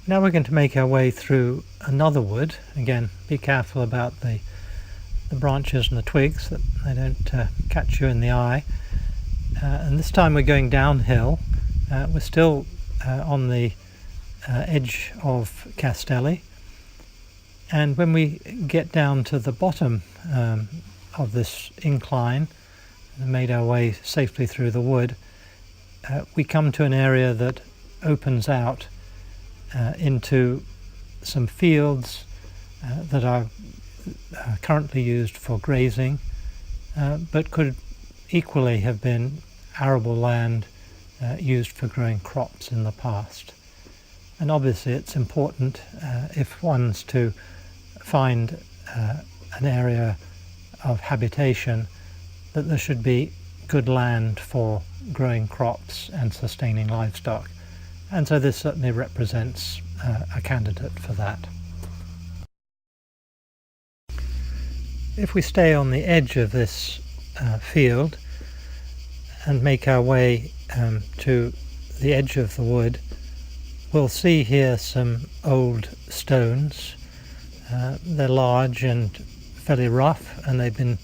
Now we're going to make our way through another wood. Again, be careful about the branches and the twigs that they don't catch you in the eye. And this time we're going downhill. We're still on the edge of Castelli, and when we get down to the bottom of this incline and made our way safely through the wood, we come to an area that opens out into some fields that are currently used for grazing, but could equally have been arable land used for growing crops in the past. And obviously it's important, if one's to find an area of habitation, that there should be good land for growing crops and sustaining livestock. And so this certainly represents a candidate for that. If we stay on the edge of this field and make our way to the edge of the wood, we'll see here some old stones. They're large and fairly rough, and they've been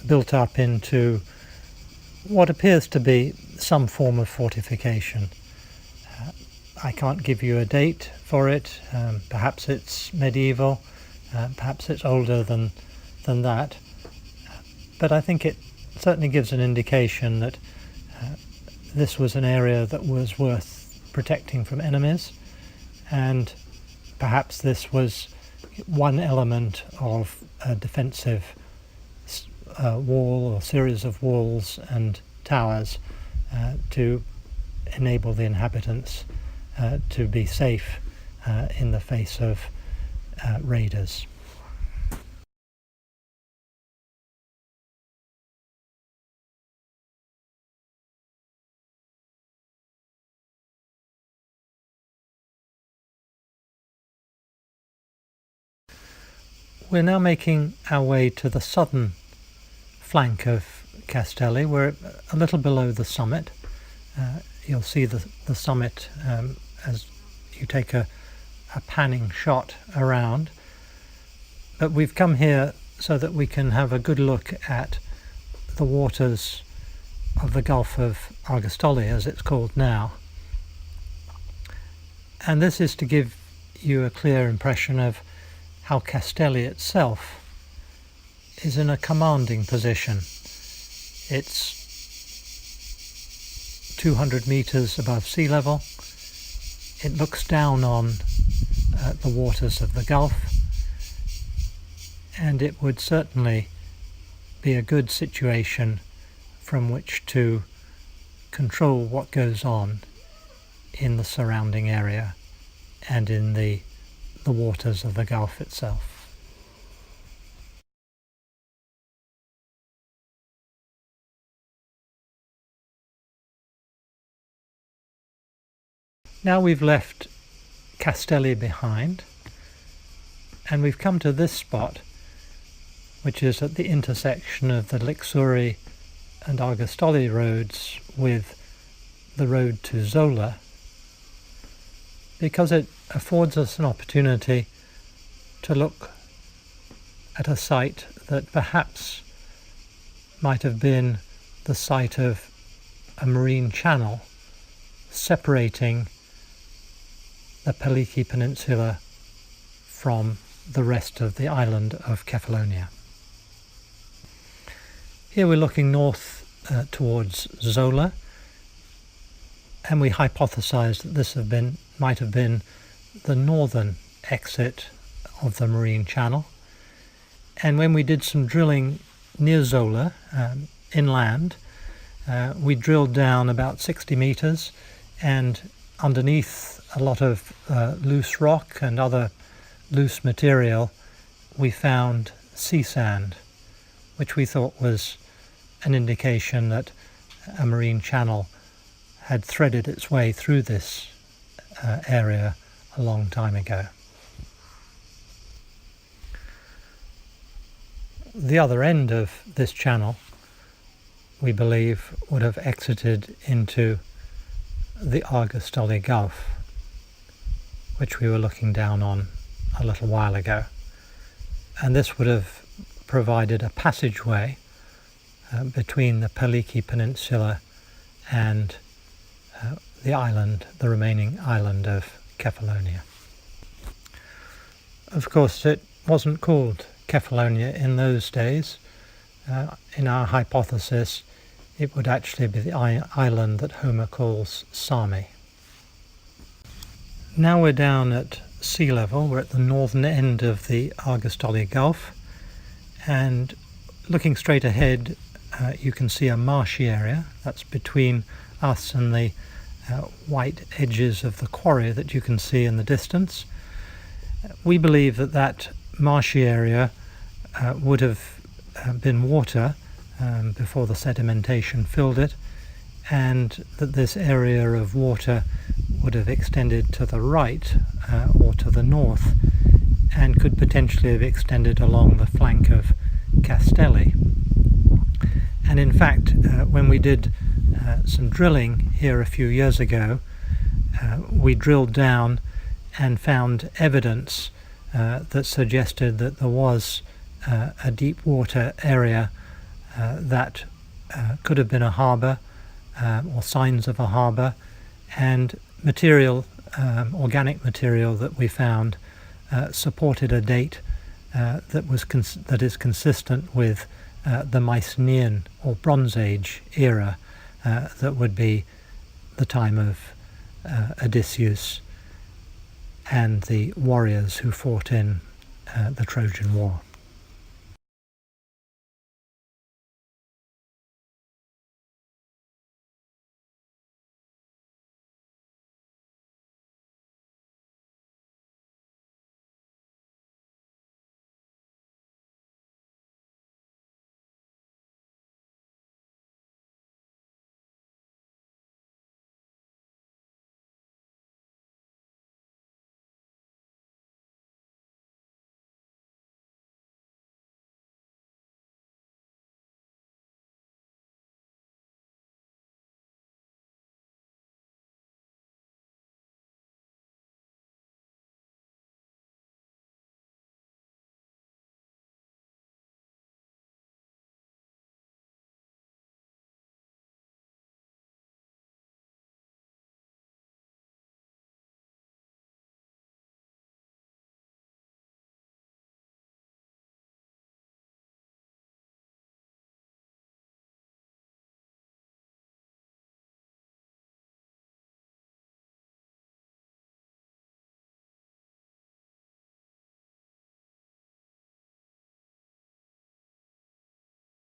built up into what appears to be some form of fortification. I can't give you a date for it. Perhaps it's medieval, perhaps it's older than that, but I think it certainly gives an indication that this was an area that was worth protecting from enemies, and perhaps this was one element of a defensive wall or series of walls and towers to enable the inhabitants to be safe in the face of raiders. We're now making our way to the southern flank of Castelli. We're a little below the summit. You'll see the summit as you take a panning shot around. But we've come here so that we can have a good look at the waters of the Gulf of Argostoli, as it's called now. And this is to give you a clear impression of how Castelli itself is in a commanding position. It's 200 meters above sea level. It looks down on the waters of the Gulf, and it would certainly be a good situation from which to control what goes on in the surrounding area and in the waters of the Gulf itself. Now we've left Castelli behind, and we've come to this spot, which is at the intersection of the Lixouri and Argostoli roads with the road to Zola, because it affords us an opportunity to look at a site that perhaps might have been the site of a marine channel separating the Peliki Peninsula from the rest of the island of Kefalonia. Here we're looking north towards Zola, and we hypothesized that this might have been the northern exit of the marine channel. And when we did some drilling near Zola, inland, we drilled down about 60 meters, and underneath a lot of loose rock and other loose material, we found sea sand, which we thought was an indication that a marine channel had threaded its way through this area a long time ago. The other end of this channel, we believe, would have exited into the Argostoli Gulf. which we were looking down on a little while ago. And this would have provided a passageway between the Peliki Peninsula and the remaining island of Kefalonia. Of course, it wasn't called Kefalonia in those days. In our hypothesis, it would actually be the island that Homer calls Sami. Now we're down at sea level. We're at the northern end of the Argostoli Gulf, and looking straight ahead, you can see a marshy area that's between us and the white edges of the quarry that you can see in the distance. We believe that that marshy area would have been water before the sedimentation filled it, and that this area of water would have extended to the right or to the north, and could potentially have extended along the flank of Castelli. And in fact, when we did some drilling here a few years ago, we drilled down and found evidence that suggested that there was a deep water area that could have been a harbour or signs of a harbour, and material, organic material that we found supported a date that is consistent with the Mycenaean or Bronze Age era, that would be the time of Odysseus and the warriors who fought in the Trojan War.